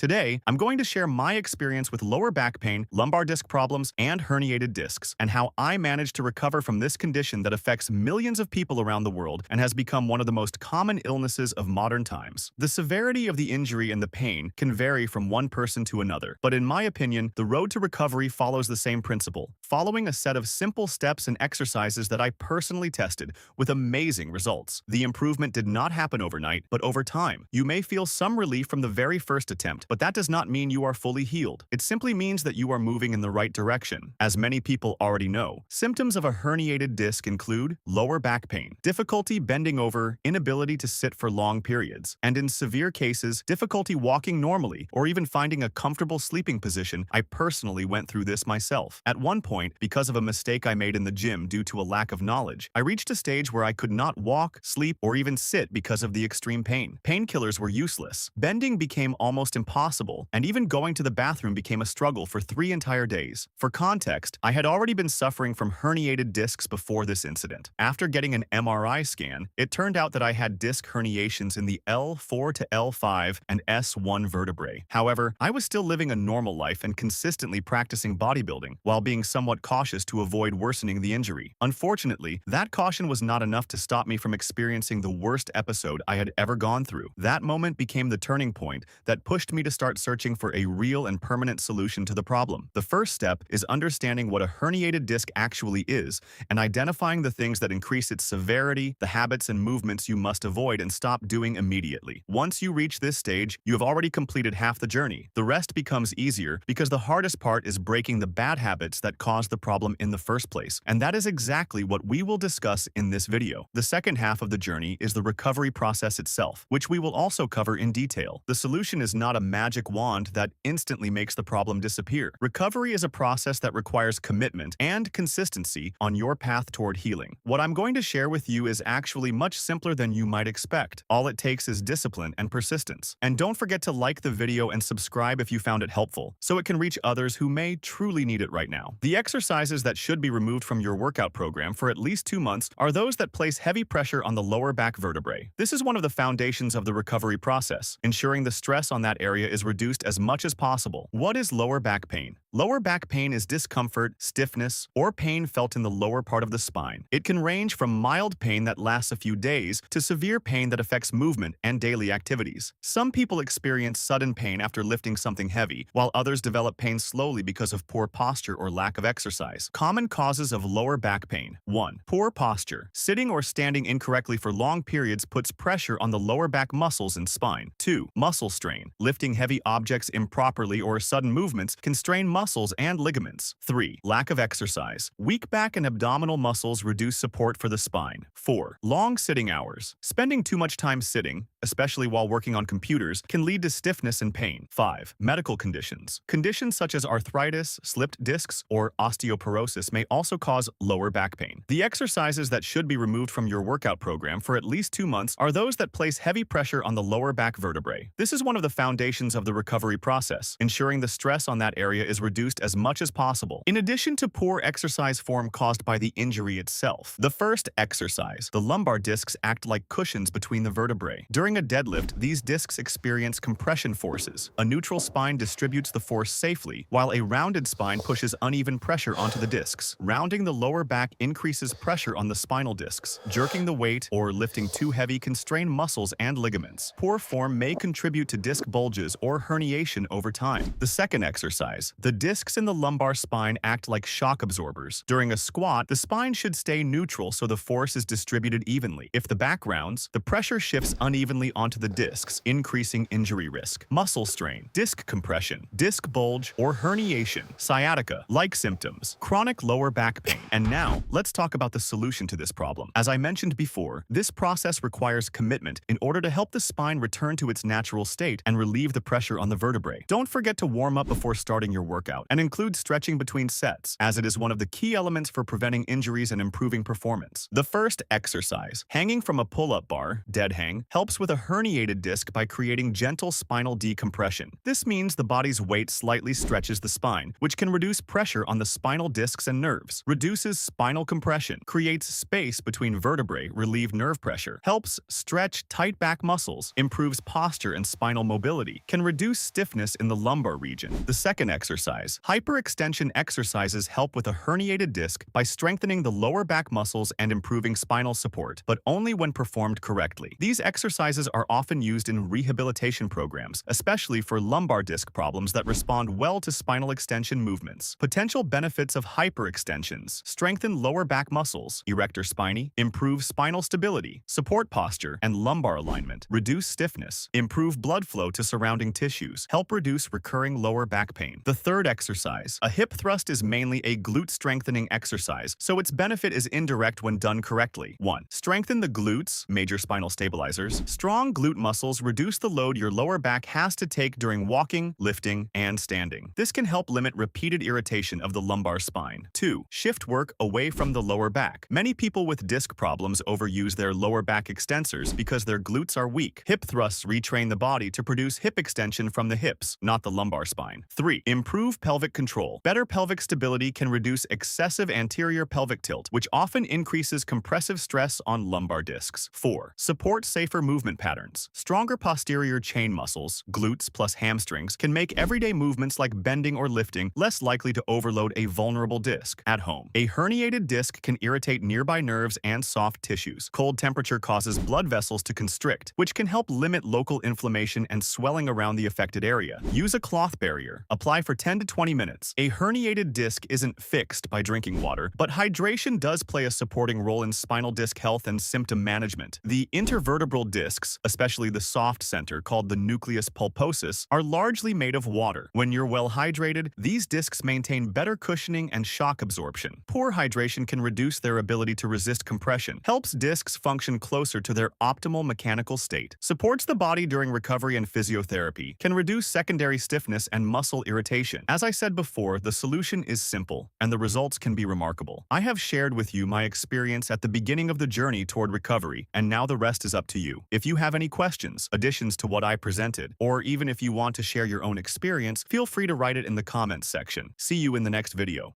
Today, I'm going to share my experience with lower back pain, lumbar disc problems, and herniated discs, and how I managed to recover from this condition that affects millions of people around the world and has become one of the most common illnesses of modern times. The severity of the injury and the pain can vary from one person to another, but in my opinion, the road to recovery follows the same principle, following a set of simple steps and exercises that I personally tested with amazing results. The improvement did not happen overnight, but over time. You may feel some relief from the very first attempt, but that does not mean you are fully healed. It simply means that you are moving in the right direction. As many people already know, symptoms of a herniated disc include lower back pain, difficulty bending over, inability to sit for long periods, and in severe cases, difficulty walking normally or even finding a comfortable sleeping position. I personally went through this myself. At one point, because of a mistake I made in the gym due to a lack of knowledge, I reached a stage where I could not walk, sleep, or even sit because of the extreme pain. Painkillers were useless. Bending became almost impossible, and even going to the bathroom became a struggle for 3 entire days. For context, I had already been suffering from herniated discs before this incident. After getting an MRI scan, it turned out that I had disc herniations in the L4 to L5 and S1 vertebrae. However, I was still living a normal life and consistently practicing bodybuilding, while being somewhat cautious to avoid worsening the injury. Unfortunately, that caution was not enough to stop me from experiencing the worst episode I had ever gone through. That moment became the turning point that pushed me to start searching for a real and permanent solution to the problem. The first step is understanding what a herniated disc actually is and identifying the things that increase its severity, the habits and movements you must avoid and stop doing immediately. Once you reach this stage, you have already completed half the journey. The rest becomes easier because the hardest part is breaking the bad habits that caused the problem in the first place, and that is exactly what we will discuss in this video. The second half of the journey is the recovery process itself, which we will also cover in detail. The solution is not a magic wand that instantly makes the problem disappear. Recovery is a process that requires commitment and consistency on your path toward healing. What I'm going to share with you is actually much simpler than you might expect. All it takes is discipline and persistence. And don't forget to like the video and subscribe if you found it helpful, so it can reach others who may truly need it right now. The exercises that should be removed from your workout program for at least 2 months are those that place heavy pressure on the lower back vertebrae. This is one of the foundations of the recovery process, ensuring the stress on that area is reduced as much as possible. What is lower back pain? Lower back pain is discomfort, stiffness, or pain felt in the lower part of the spine. It can range from mild pain that lasts a few days to severe pain that affects movement and daily activities. Some people experience sudden pain after lifting something heavy, while others develop pain slowly because of poor posture or lack of exercise. Common causes of lower back pain. 1. Poor posture. Sitting or standing incorrectly for long periods puts pressure on the lower back muscles and spine. 2. Muscle strain. Lifting heavy objects improperly or sudden movements can strain muscles and ligaments. 3. Lack of exercise. Weak back and abdominal muscles reduce support for the spine. 4. Long sitting hours. Spending too much time sitting, especially while working on computers, can lead to stiffness and pain. 5. Medical conditions. Conditions such as arthritis, slipped discs, or osteoporosis may also cause lower back pain. The exercises that should be removed from your workout program for at least 2 months are those that place heavy pressure on the lower back vertebrae. This is one of the foundations of the recovery process, ensuring the stress on that area is reduced as much as possible. In addition to poor exercise form caused by the injury itself. The first, exercise. The lumbar discs act like cushions between the vertebrae. During a deadlift, these discs experience compression forces. A neutral spine distributes the force safely, while a rounded spine pushes uneven pressure onto the discs. Rounding the lower back increases pressure on the spinal discs. Jerking the weight or lifting too heavy can strain muscles and ligaments. Poor form may contribute to disc bulges or herniation over time. The second exercise. The discs in the lumbar spine act like shock absorbers. During a squat, the spine should stay neutral so the force is distributed evenly. If the back rounds, the pressure shifts unevenly onto the discs, increasing injury risk. Muscle strain, disc compression, disc bulge, or herniation, sciatica-like symptoms, chronic lower back pain. And now, let's talk about the solution to this problem. As I mentioned before, this process requires commitment in order to help the spine return to its natural state and relieve the pressure on the vertebrae. Don't forget to warm up before starting your workout. workout and include stretching between sets, as it is one of the key elements for preventing injuries and improving performance. The first exercise, hanging from a pull-up bar, dead hang, helps with a herniated disc by creating gentle spinal decompression. This means the body's weight slightly stretches the spine, which can reduce pressure on the spinal discs and nerves, reduces spinal compression, creates space between vertebrae, relieve nerve pressure, helps stretch tight back muscles, improves posture and spinal mobility, can reduce stiffness in the lumbar region. The second exercise, hyperextension exercises help with a herniated disc by strengthening the lower back muscles and improving spinal support, but only when performed correctly. These exercises are often used in rehabilitation programs, especially for lumbar disc problems that respond well to spinal extension movements. Potential benefits of hyperextensions: strengthen lower back muscles, erector spinae, improve spinal stability, support posture and lumbar alignment, reduce stiffness, improve blood flow to surrounding tissues, help reduce recurring lower back pain. The third exercise, a hip thrust, is mainly a glute strengthening exercise, so its benefit is indirect when done correctly. 1. Strengthen the glutes, major spinal stabilizers. Strong glute muscles reduce the load your lower back has to take during walking, lifting, and standing. This can help limit repeated irritation of the lumbar spine. 2. Shift work away from the lower back. Many people with disc problems overuse their lower back extensors because their glutes are weak. Hip thrusts retrain the body to produce hip extension from the hips, not the lumbar spine. 3. Improve pelvic control. Better pelvic stability can reduce excessive anterior pelvic tilt, which often increases compressive stress on lumbar discs. 4. Support safer movement patterns. Stronger posterior chain muscles, glutes plus hamstrings, can make everyday movements like bending or lifting less likely to overload a vulnerable disc. At home, a herniated disc can irritate nearby nerves and soft tissues. Cold temperature causes blood vessels to constrict, which can help limit local inflammation and swelling around the affected area. Use a cloth barrier. Apply for 10 to 20 minutes. A herniated disc isn't fixed by drinking water, but hydration does play a supporting role in spinal disc health and symptom management. The intervertebral discs, especially the soft center called the nucleus pulposus, are largely made of water. When you're well hydrated, these discs maintain better cushioning and shock absorption. Poor hydration can reduce their ability to resist compression, helps discs function closer to their optimal mechanical state, supports the body during recovery and physiotherapy, can reduce secondary stiffness and muscle irritation. As I said before, the solution is simple, and the results can be remarkable. I have shared with you my experience at the beginning of the journey toward recovery, and now the rest is up to you. If you have any questions, additions to what I presented, or even if you want to share your own experience, feel free to write it in the comments section. See you in the next video.